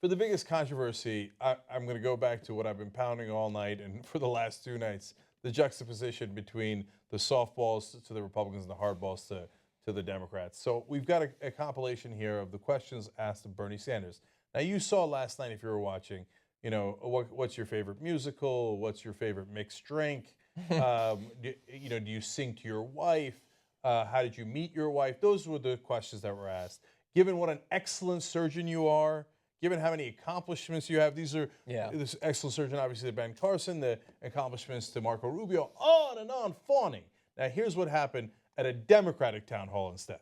For the biggest controversy, I'm going to go back to what I've been pounding all night and for the last 2 nights, the juxtaposition between the softballs to the Republicans and the hardballs to the Democrats. So we've got a compilation here of the questions asked of Bernie Sanders. Now, you saw last night, if you were watching, what's your favorite musical? What's your favorite mixed drink? Do you sing to your wife? How did you meet your wife? Those were the questions that were asked. Given what an excellent surgeon you are, given how many accomplishments you have, these are this excellent surgeon, obviously, to Ben Carson, the accomplishments to Marco Rubio, on and on, fawning. Now, here's what happened at a Democratic town hall instead.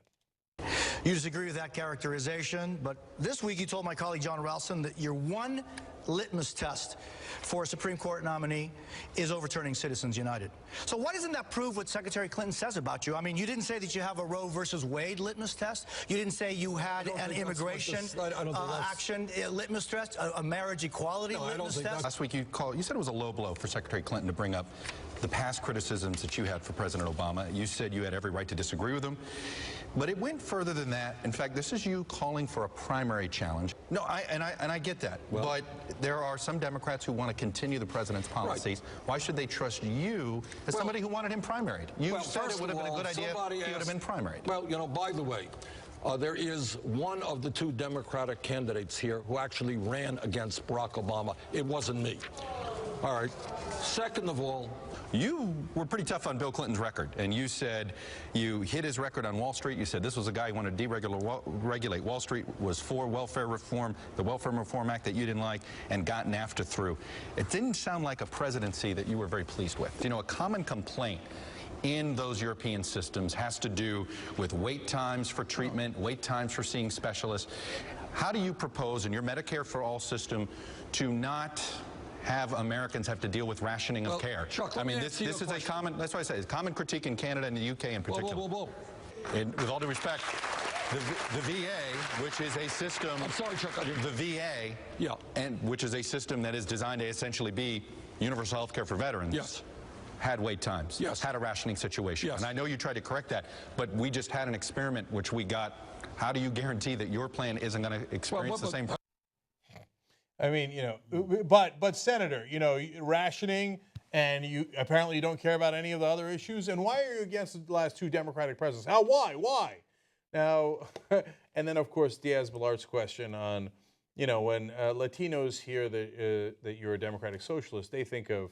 You disagree with that characterization, but this week you told my colleague John Ralston that your one litmus test for a Supreme Court nominee is overturning Citizens United. So why doesn't that prove what Secretary Clinton says about you? I mean, you didn't say that you have a Roe versus Wade litmus test. You didn't say you had an immigration action litmus test, a marriage equality litmus test. Last week you said it was a low blow for Secretary Clinton to bring up the past criticisms that you had for President Obama. You said you had every right to disagree with him. But it went further than that. In fact, this is you calling for a primary challenge. No, I get that. Well, but there are some Democrats who want to continue the president's policies. Right. Why should they trust you as somebody who wanted him primaried? You said it would have been a good idea if he would have been primaried. Well, by the way, there is one of the two Democratic candidates here who actually ran against Barack Obama. It wasn't me. All right. Second of all, you were pretty tough on Bill Clinton's record, and you said you hit his record on Wall Street. You said this was a guy who wanted to deregulate Wall Street, was for welfare reform, the Welfare Reform Act that you didn't like, and got NAFTA through. It didn't sound like a presidency that you were very pleased with. You know, a common complaint in those European systems has to do with wait times for treatment, wait times for seeing specialists. How do you propose in your Medicare for All system to not have Americans have to deal with rationing of care? Chuck, I mean, this is a common, that's why I say it's a common critique in Canada and the UK in particular. Whoa. And with all due respect, the VA, which is a system, I'm sorry, Chuck. The VA, and which is a system that is designed to essentially be universal health care for veterans, had wait times, had a rationing situation. And I know you tried to correct that, but we just had an experiment which we got. How do you guarantee that your plan isn't going to experience the same problem? I mean, but Senator, rationing, and you apparently don't care about any of the other issues. And why are you against the last two Democratic presidents? Why? Now, and then of course Díaz-Balart's question on, when Latinos hear that you're a democratic socialist, they think of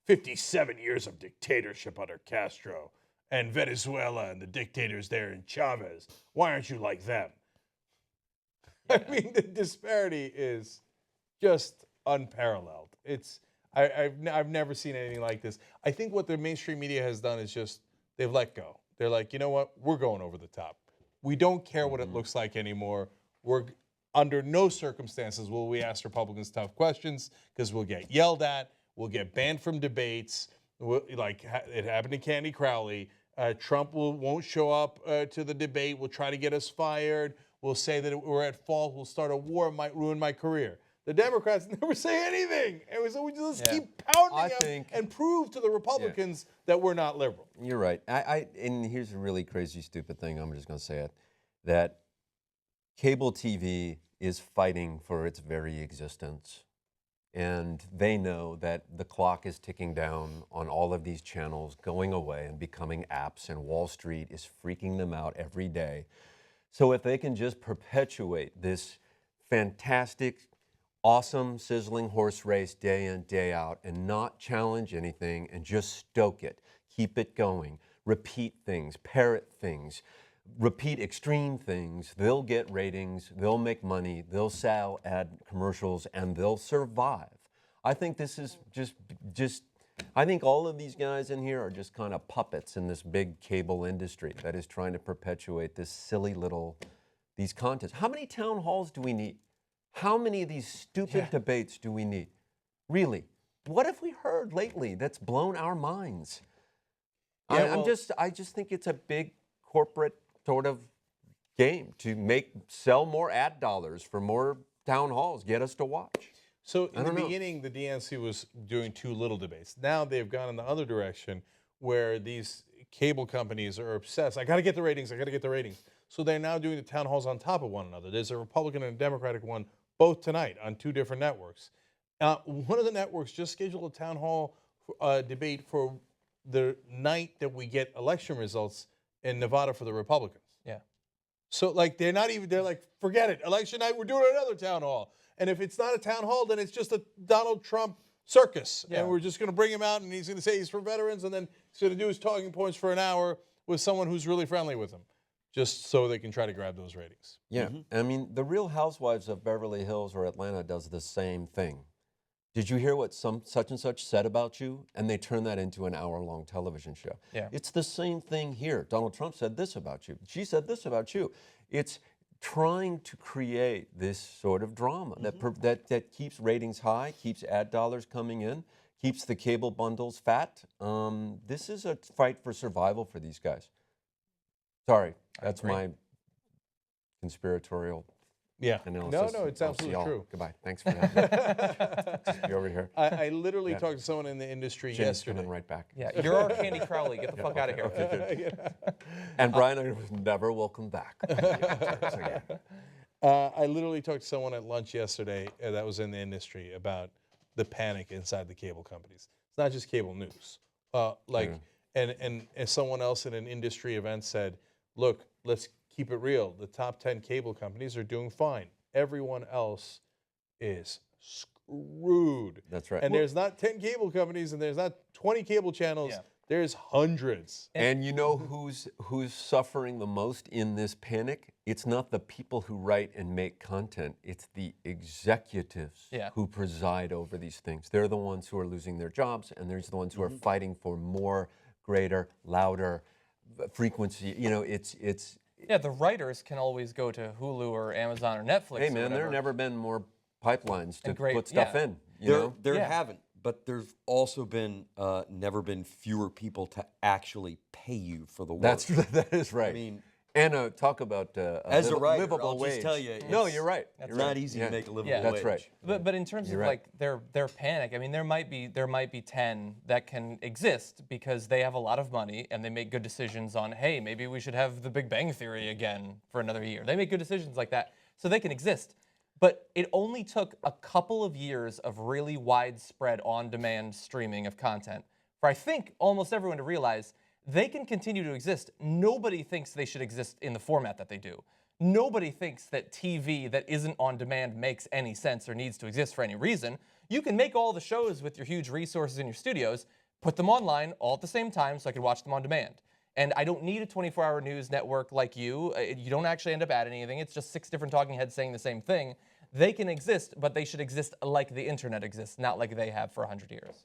57 years of dictatorship under Castro and Venezuela and the dictators there in Chavez. Why aren't you like them? I mean, the disparity is just unparalleled. I've never seen anything like this. I think what the mainstream media has done is just they've let go. They're like, you know what? We're going over the top. We don't care what it looks like anymore. We're under no circumstances will we ask Republicans tough questions because we'll get yelled at. We'll get banned from debates. Like it happened to Candy Crowley. Trump won't show up to the debate. Will try to get us fired. We'll say that we're at fault. We'll start a war. Might ruin my career. The Democrats never say anything. And so we just keep pounding them and prove to the Republicans that we're not liberal. You're right. And here's a really crazy, stupid thing. I'm just going to say it. That cable TV is fighting for its very existence. And they know that the clock is ticking down on all of these channels going away and becoming apps, and Wall Street is freaking them out every day. So if they can just perpetuate this fantastic, awesome, sizzling horse race day in, day out, and not challenge anything and just stoke it, keep it going, repeat things, parrot things, repeat extreme things, they'll get ratings, they'll make money, they'll sell ad commercials, and they'll survive. I think this is just I think all of these guys in here are just kind of puppets in this big cable industry that is trying to perpetuate this silly little, these contests. How many town halls do we need? How many of these stupid debates do we need? Really? What have we heard lately that's blown our minds? I just think it's a big corporate sort of game to sell more ad dollars for more town halls, get us to watch. So in the beginning, the DNC was doing too little debates. Now they've gone in the other direction where these cable companies are obsessed. I got to get the ratings. I got to get the ratings. So they're now doing the town halls on top of one another. There's a Republican and a Democratic one both tonight on 2 different networks. One of the networks just scheduled a town hall debate for the night that we get election results in Nevada for the Republicans. Yeah. So like they're like, forget it. Election night, we're doing another town hall. And if it's not a town hall, then it's just a Donald Trump circus. Yeah. And we're just going to bring him out and he's going to say he's for veterans and then he's going to do his talking points for an hour with someone who's really friendly with him, just so they can try to grab those ratings. Yeah. I mean, the Real Housewives of Beverly Hills or Atlanta does the same thing. Did you hear what such and such said about you? And they turn that into an hour-long television show. Yeah. It's the same thing here. Donald Trump said this about you. She said this about you. It's trying to create this sort of drama that keeps ratings high, keeps ad dollars coming in, keeps the cable bundles fat. This is a fight for survival for these guys. Sorry, that's my conspiratorial analysis. No, it's I'll see absolutely y'all. true. Goodbye. Thanks for that. Just be over here. I literally talked to someone in the industry Jen's yesterday. coming right back. Yeah, you're our Candy Crowley. Get the fuck out of here. Okay, good. And Brian, I was never welcome back. I literally talked to someone at lunch yesterday that was in the industry about the panic inside the cable companies. It's not just cable news. And someone else in an industry event said, look, let's keep it real. The top 10 cable companies are doing fine. Everyone else is screwed. That's right. And there's not 10 cable companies and there's not 20 cable channels. Yeah. There's hundreds. And you know who's suffering the most in this panic? It's not the people who write and make content. It's the executives who preside over these things. They're the ones who are losing their jobs, and they're the ones who are fighting for more, greater, louder frequency. You know, it's. Yeah, the writers can always go to Hulu or Amazon or Netflix. Hey or man, there whatever. have never been more pipelines to great- put stuff yeah. in. You know? There haven't, but there's also been never been fewer people to actually pay you for the work. That is right. I mean, and talk about as a writer, livable I'll wage. just tell you, No, it's you're right. It's You're not right. easy Yeah. to make a livable Yeah. wage. That's right. But in terms You're of right. like their panic, I mean, there might be 10 that can exist because they have a lot of money and they make good decisions on, hey, maybe we should have The Big Bang Theory again for another year. They make good decisions like that, so they can exist. But it only took a couple of years of really widespread on-demand streaming of content for I think almost everyone to realize they can continue to exist. Nobody thinks they should exist in the format that they do. Nobody thinks that TV that isn't on demand makes any sense or needs to exist for any reason. You can make all the shows with your huge resources in your studios, put them online all at the same time so I can watch them on demand. And I don't need a 24-hour news network like you. You don't actually end up adding anything. It's just 6 different talking heads saying the same thing. They can exist, but they should exist like the internet exists, not like they have for 100 years.